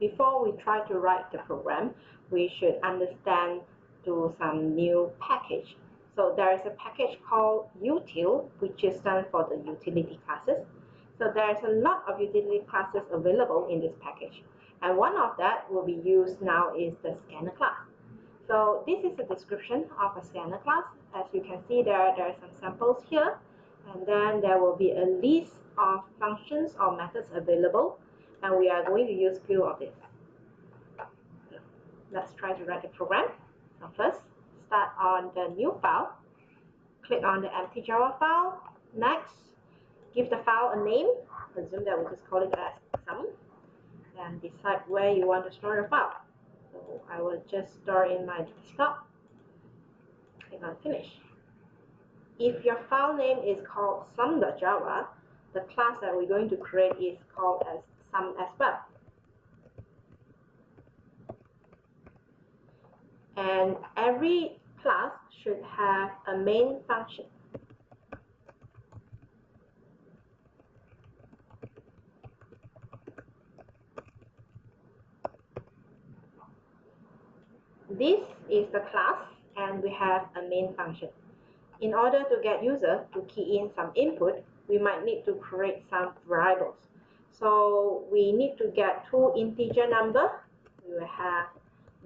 before we try to write the program, we should understand to some new package. So there is a package called util, which is stand for the utility classes. So there's a lot of utility classes available in this package, and one of that will be used now is the scanner class. So this is a description of a scanner class. As you can see there are some samples here, and then there will be a list of functions or methods available, and we are going to use few of this. Let's try to write the program. So first, start on the new file, click on the empty Java file. Next, give the file a name. Assume that we just call it as sum, and decide where you want to store your file. So I will just store in my desktop. Click on finish. If your file name is called sum.java, the class that we're going to create is called as sum as well. And every class should have a main function. This is the class, and we have a main function. In order to get user to key in some input, we might need to create some variables. So we need to get two integer number. We will have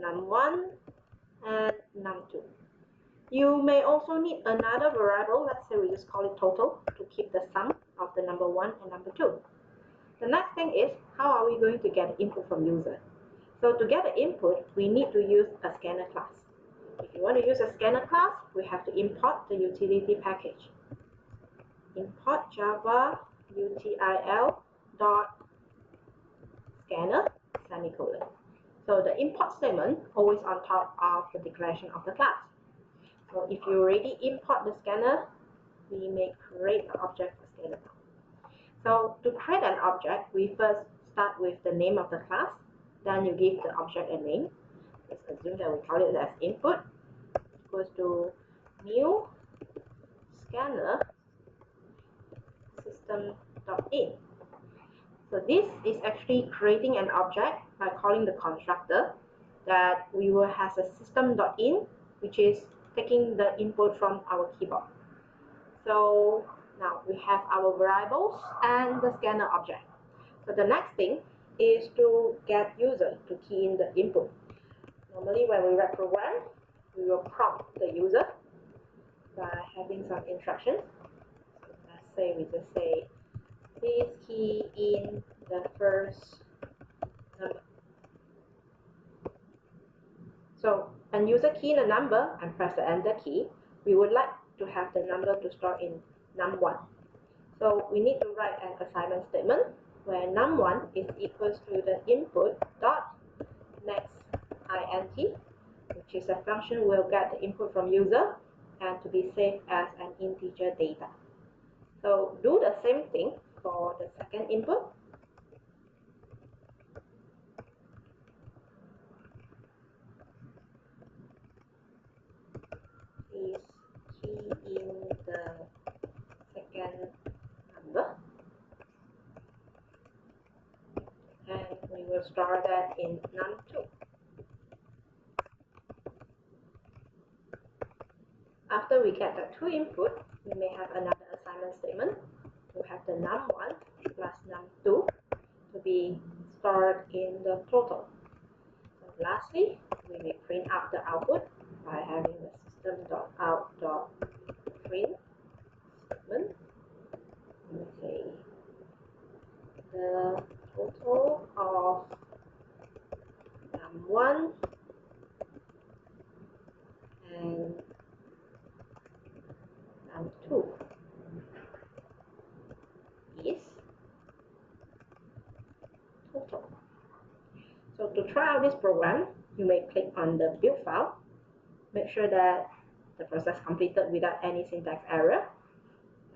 num1 and num2. You may also need another variable. Let's say we just call it total to keep the sum of the number 1 and number 2. The next thing is, how are we going to get input from user? So to get the input, we need to use a scanner class. If you want to use a scanner class, we have to import the utility package. Import java util dot scanner semicolon. So the import statement always on top of the declaration of the class. So if you already import the scanner, we may create an object for scanner. So to create an object, we first start with the name of the class. Then you give the object a name. Let's assume that we call it as input equals to new scanner system.in. So this is actually creating an object by calling the constructor that we will have a system.in, which is taking the input from our keyboard. So now we have our variables and the scanner object. So the next thing is to get user to key in the input. Normally when we write program, we will prompt the user by having some instructions. So let's say we just say, please key in the first number. So when user key in a number and press the enter key, we would like to have the number to store in num1. So we need to write an assignment statement where num1 is equals to the input dot next int, which is a function will get the input from user and to be saved as an integer data. So do the same thing for the second input. Please key in the second number, and we will store that in num2. After we get the two input, we may have another assignment statement to have the num1 plus num2 to be stored in the total. So lastly, we may print out the output by having the system.out.print statement. We say the total of num1 and num2 is total. So to try out this program, you may click on the build file. Make sure that the process completed without any syntax error,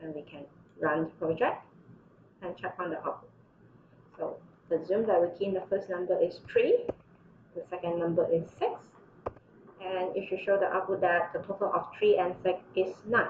and we can run the project and check on the output. So assume that we key in the first number is 3, the second number is 6, and it should show the output that the total of 3 and 6 is 9.